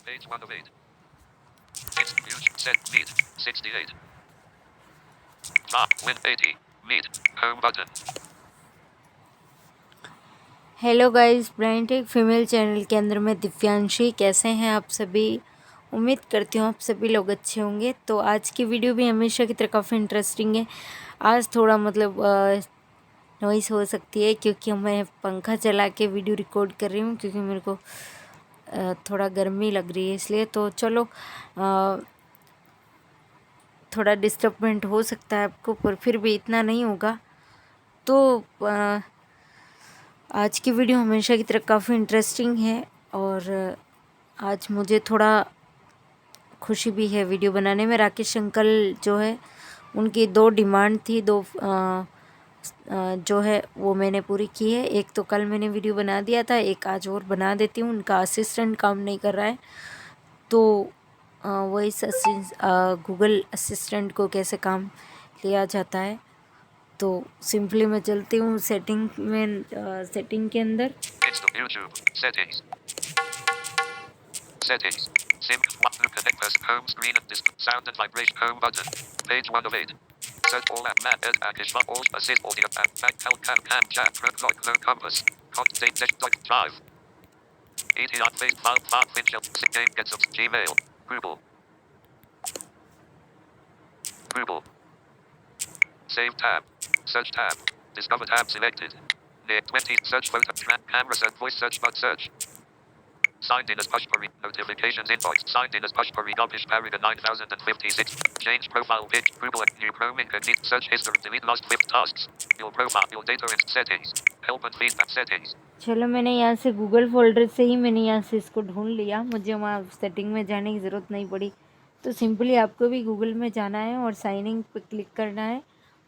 Page 1 of 8. It's huge. Set. Meet. 68. Top. Win 80. Meet. Home button. Hello guys, ब्राइंड tech female channel के अंदर मैं दिव्यांशी। कैसे हैं आप सभी? उम्मीद करती हूँ आप सभी लोग अच्छे होंगे। तो आज की वीडियो भी हमेशा की तरह काफ़ी इंटरेस्टिंग है। आज थोड़ा मतलब नॉइस हो सकती है क्योंकि मैं पंखा चला के वीडियो रिकॉर्ड कर रही हूँ, क्योंकि मेरे को थोड़ा गर्मी लग रही है, इसलिए तो चलो थोड़ा डिस्टर्बमेंट हो सकता है आपको, पर फिर भी इतना नहीं होगा। तो आज की वीडियो हमेशा की तरह काफ़ी इंटरेस्टिंग है और आज मुझे थोड़ा खुशी भी है वीडियो बनाने में। राकेश अंकल जो है, उनकी 2 डिमांड थी, 2 जो है वो मैंने पूरी की है। एक तो कल मैंने वीडियो बना दिया था, एक आज और बना देती हूँ। उनका असिस्टेंट काम नहीं कर रहा है, तो वॉइस गूगल असिस्टेंट को कैसे काम लिया जाता है। तो सिंपली मैं चलती हूँ सेटिंग में, सेटिंग के अंदर। It's the YouTube. Settings. Settings. Sync. Connect us. Home screen and disc. Sound and vibration. Home button. Page 1 of 8. Search all app. Map. Ed. Akish. All. Assist. Audio. App. Back. Cam. Chat. Road. Log. No compass. Hot. Date. Dash. Dot. Drive. ET. On. Face. File. File. Finchel. Sick. Game. Get some. Gmail. Google. Google. Save tab. Search tab. Discover tab selected. Near 20. Search photo. Camera search. Voice search. But search. Signed in as Pushpari. Notifications inbox. Signed in as Pushpari. Gopish Paraga 9056. Change profile pic. Google. New Chrome incognito. Search history. Delete lost with tasks. Your profile. Your data in settings. Help and feedback settings. चलो, मैंने यहाँ से Google folder से ही मैंने यहाँ से इसको ढूंढ लिया। मुझे वहाँ सेटिंग में जाने की ज़रूरत नहीं पड़ी। तो सिंपली आपको भी गूगल में जाना है और साइन इन पर क्लिक करना है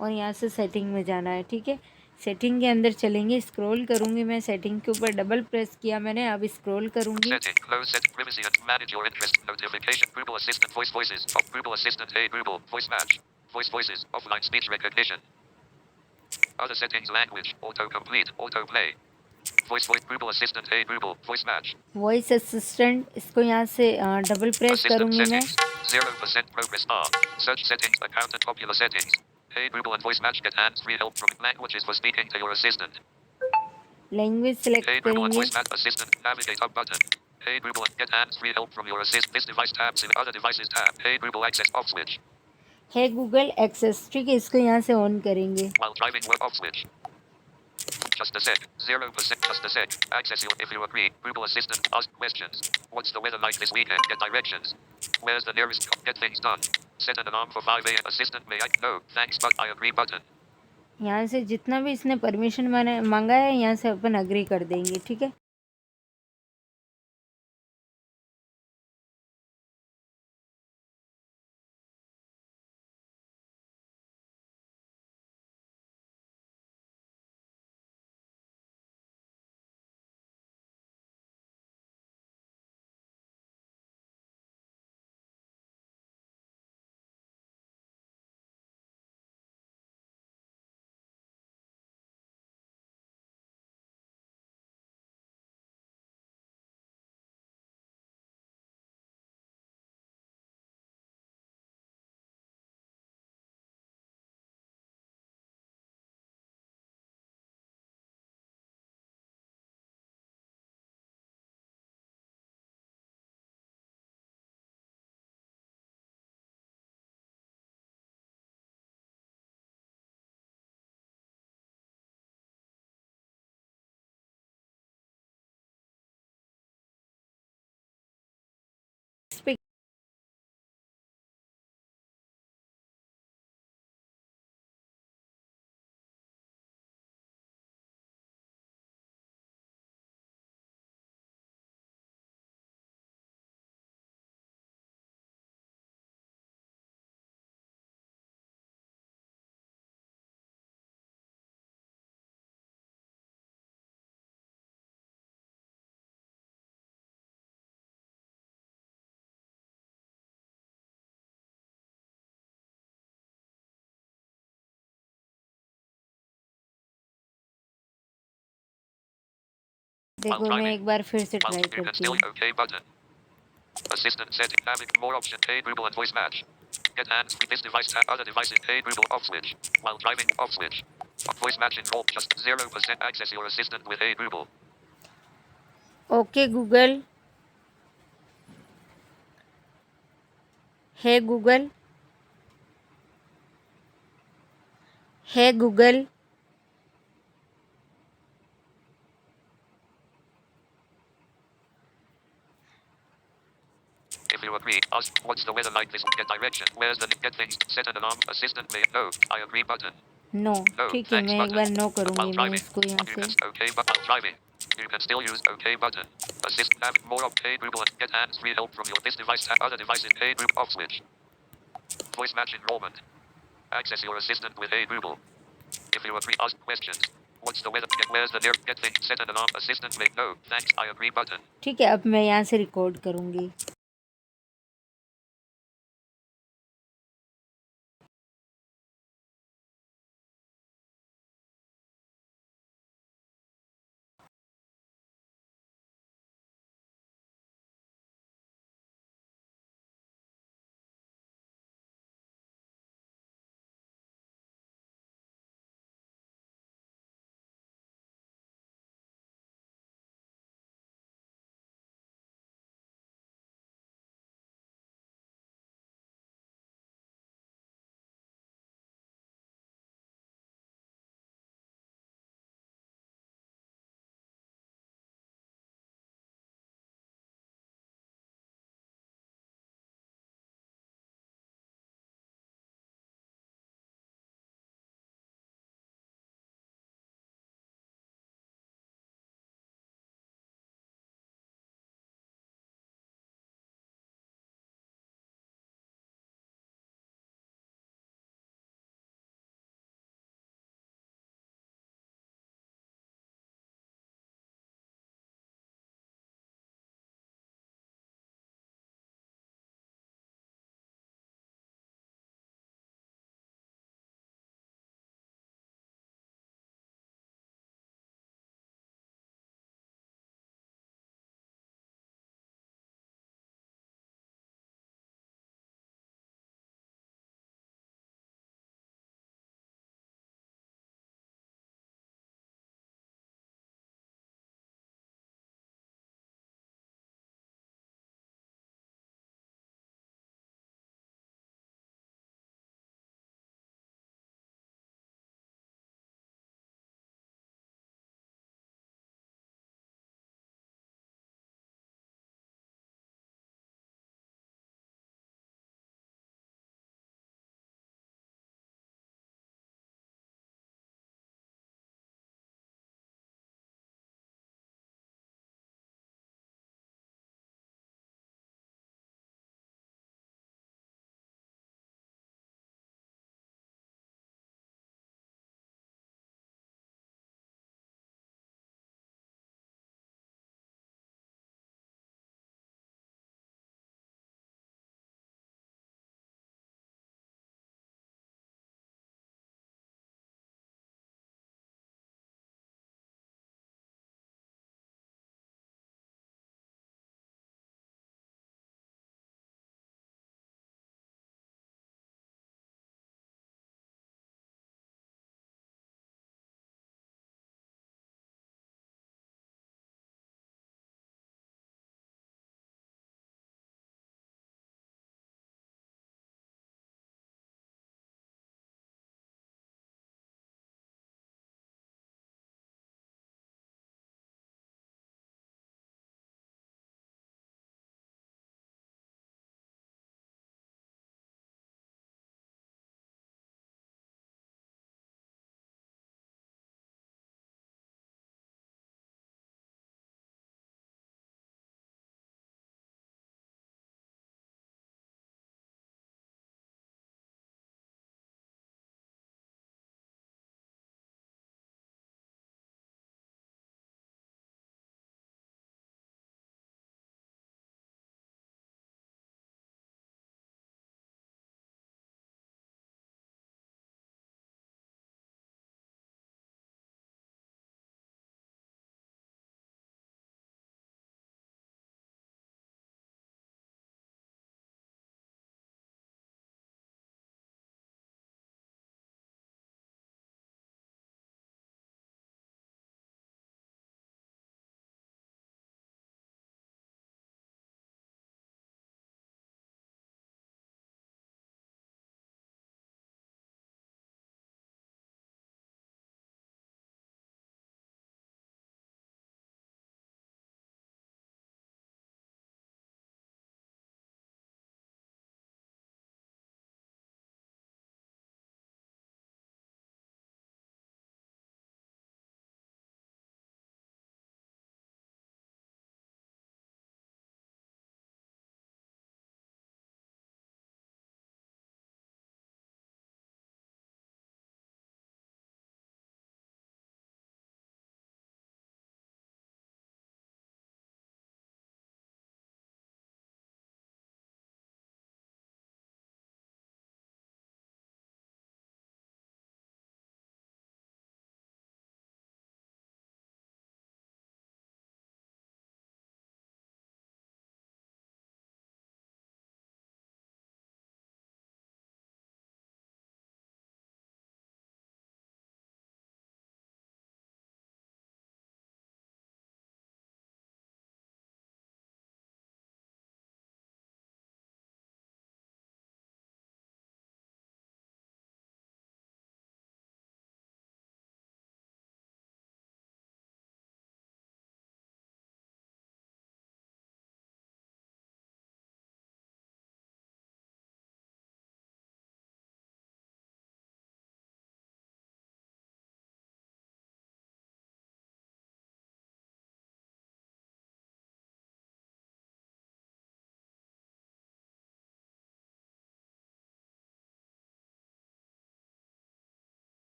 और यहाँ से सेटिंग में जाना है। ठीक है, सेटिंग के अंदर चलेंगे। स्क्रॉल करूँगी मैं, सेटिंग के ऊपर डबल प्रेस किया मैंने, अब स्क्रॉल करूँगी। Setting. Close set. Privacy and manage your interest. Notification. Google Assistant. Voice voices. Off. Google Assistant. Hey Google. Voice match. Voice voices. Offline speech recognition. Other settings. Language. Auto complete. Auto play. Voice voice. Google Assistant. Hey Google. Voice match. Voice assistant, इसको यहाँ से double press Assistant करूँगी मैं। settings. 0% progress bar. Search settings. Account and popular settings. Hey Google and voice match. Get hands-free help from languages for speaking to your assistant. Language select Hey Google and करेंगे। voice match assistant. Navigate up button. Hey Google and get hands-free help from your assist. This device tabs in other devices tab. Hey Google access off switch. है Google access. ठीक है, इसको यहाँ से on करेंगे। While driving work off switch. Just a sec. 0%. Just a sec. Access you if you agree. Google Assistant. Ask questions. What's the weather like this weekend? Get directions. Where's the nearest? Get things done. Set an alarm for 5 a.m. Assistant may I? No. Thanks but I agree button. यहाँ से जितना भी इसने permission मांगा है, यहाँ से अपन agree कर देंगे। ठीक है, इस पे While देखो, मैं driving. एक बार फिर से While ट्राई you can करती still हूँ। OK button. Assistant setting. Having more option. Hey Google and voice match. Get hands free. This device tab. Other devices. Hey Google off switch. While driving off switch. Voice matching roll. Just 0% access your assistant with Hey Google. Okay Google, है Google, है Google. If you agree, ask what's the weather like this. Get direction. Where's the get things. Set an alarm. Assistant may no. I agree button. No, No. ठीक है, Thanks मैं एक button. बार no While करूँगी मैं driving. इसको यहाँ You से। can okay but while driving. You can still use okay button. Assist have more of Hey Google and get hands free help from your this device tab. Other devices. Hey Google off switch. Voice match enrollment. Access your assistant with Hey Google. If you agree, ask questions. What's the weather? Where's the near? Get things. Set an alarm. Assistant may no. Thanks. I agree button. ठीक है, अब मैं यहाँ से record करूँगी।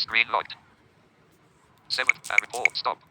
Green locked. 7th. Report. Stop.